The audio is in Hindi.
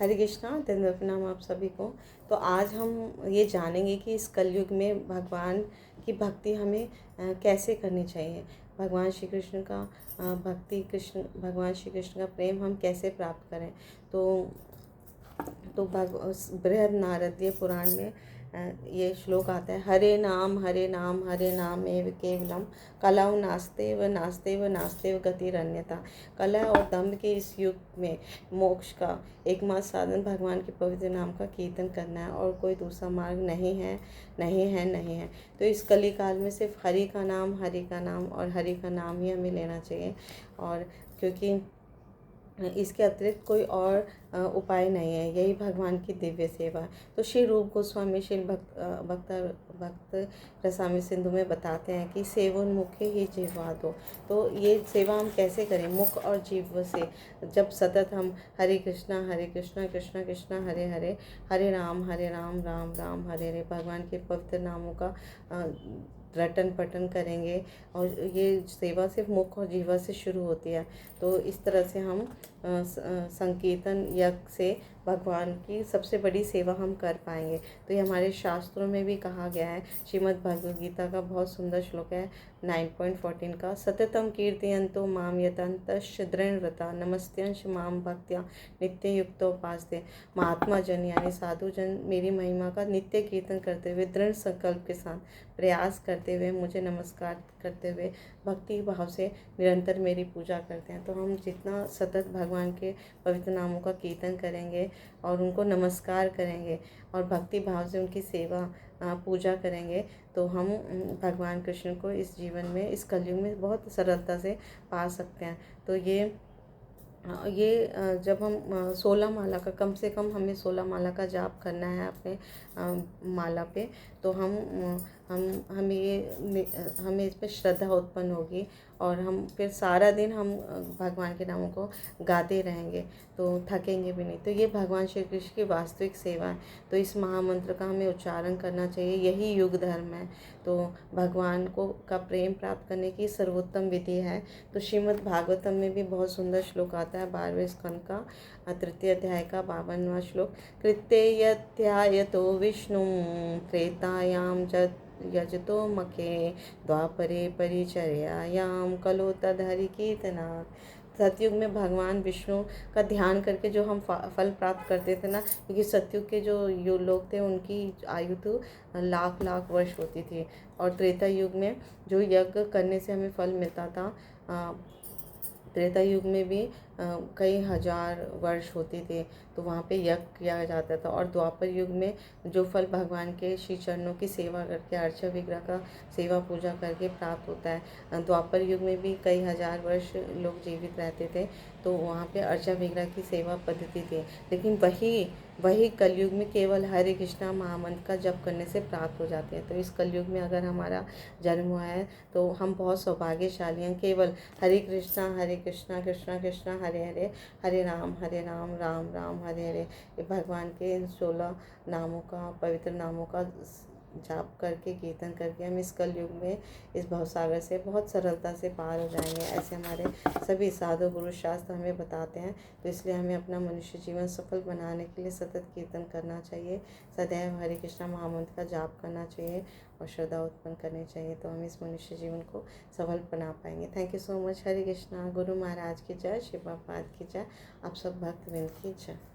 हरे कृष्णा, धन्यवाद प्रणाम आप सभी को। तो आज हम ये जानेंगे कि इस कलयुग में भगवान की भक्ति हमें कैसे करनी चाहिए। भगवान श्री कृष्ण का भगवान श्री कृष्ण का प्रेम हम कैसे प्राप्त करें। तो बृहद नारदीय पुराण में ये श्लोक आता है, हरे नाम एव केवलम कलौ नास्तेव नास्तेव नास्तेव गतिरन्यथा। कला और दम्भ के इस युग में मोक्ष का एकमात्र साधन भगवान के पवित्र नाम का कीर्तन करना है और कोई दूसरा मार्ग नहीं है, नहीं है, नहीं है। तो इस कली काल में सिर्फ हरि का नाम और हरि का नाम ही हमें लेना चाहिए, और क्योंकि इसके अतिरिक्त कोई और उपाय नहीं है। यही भगवान की दिव्य सेवा है। तो श्री रूप गोस्वामी श्रील भक्त रसामृत सिंधु में बताते हैं कि सेवोन्मुखे ही जिह्वा दो। तो ये सेवा हम कैसे करें, मुख और जीव से। जब सतत हम हरे कृष्णा कृष्णा कृष्णा हरे हरे, हरे राम राम राम हरे हरे, भगवान के पवित्र नामों का रटन पठन करेंगे। और ये सेवा सिर्फ मुख और जीवा से शुरू होती है। तो इस तरह से हम संकीर्तन यज्ञ से भगवान की सबसे बड़ी सेवा हम कर पाएंगे। तो ये हमारे शास्त्रों में भी कहा गया है। श्रीमद् भगवद गीता का बहुत सुंदर श्लोक है 9.14 का, सततम कीर्तयन्तो माम यतन्तश्च दृढ़व्रता नमस्त्यंश माम भक्त्या नित्य युक्तोपास्ते। महात्मा जन यानी साधु जन मेरी महिमा का नित्य कीर्तन करते हुए दृढ़ संकल्प के साथ प्रयास करते हुए मुझे नमस्कार करते हुए भक्ति भाव से निरंतर मेरी पूजा करते हैं। तो हम जितना सतत भगवान के पवित्र नामों का कीर्तन करेंगे और उनको नमस्कार करेंगे और भक्ति भाव से उनकी सेवा पूजा करेंगे, तो हम भगवान कृष्ण को इस जीवन में, इस कलयुग में बहुत सरलता से पा सकते हैं। तो जब हम 16 माला का, कम से कम हमें 16 माला का जाप करना है अपने माला पे, तो हमें इस पर श्रद्धा उत्पन्न होगी और हम फिर सारा दिन हम भगवान के नामों को गाते रहेंगे, तो थकेंगे भी नहीं। तो ये भगवान श्री कृष्ण की वास्तविक सेवा है। तो इस महामंत्र का हमें उच्चारण करना चाहिए, यही युग धर्म है। तो भगवान का प्रेम प्राप्त करने की सर्वोत्तम विधि है। तो श्रीमद् भागवतम में भी बहुत सुंदर श्लोक आता है, 12वें स्कंद का 3 अध्याय का 52वां श्लोक, कृत्ययध्यायतो विष्णु त्रेतायां यजतो मखे द्वापरे परिचर्यायां कलो तदहरि कीर्तनात्। सतयुग में भगवान विष्णु का ध्यान करके जो हम फल प्राप्त करते थे ना, क्योंकि सतयुग के जो लोग थे उनकी आयु तो लाख लाख वर्ष होती थी, और त्रेता युग में जो यज्ञ करने से हमें फल मिलता था, त्रेता युग में भी कई हजार वर्ष होते थे, तो वहाँ पे यज्ञ किया जाता था। और द्वापर युग में जो फल भगवान के श्री चरणों की सेवा करके, अर्चा विग्रह का सेवा पूजा करके प्राप्त होता है। द्वापर युग में भी कई हजार वर्ष लोग जीवित रहते थे, तो वहाँ पे अर्चा विग्रह की सेवा पद्धति थी। लेकिन वही कलयुग में केवल हरे कृष्णा महामंत्र का जप करने से प्राप्त हो जाते हैं। तो इस कलयुग में अगर हमारा जन्म हुआ है तो हम बहुत सौभाग्यशाली हैं। केवल हरे कृष्णा कृष्णा कृष्णा हरे हरे, हरे राम राम राम हरे हरे, ये भगवान के इन 16 नामों का, पवित्र नामों का जाप करके, कीर्तन करके हम इस कलयुग में, इस भवसागर से बहुत सरलता से पार हो जाएंगे। ऐसे हमारे सभी साधु गुरु शास्त्र हमें बताते हैं। तो इसलिए हमें अपना मनुष्य जीवन सफल बनाने के लिए सतत कीर्तन करना चाहिए, सदैव हरे कृष्णा महामंत्र का जाप करना चाहिए और श्रद्धा उत्पन्न करनी चाहिए। तो हम इस मनुष्य जीवन को सफल बना पाएंगे। Thank you so much. Hare Krishna. गुरु महाराज की जय, शिव बाबा की जय, आप सब भक्तवृंद की जय।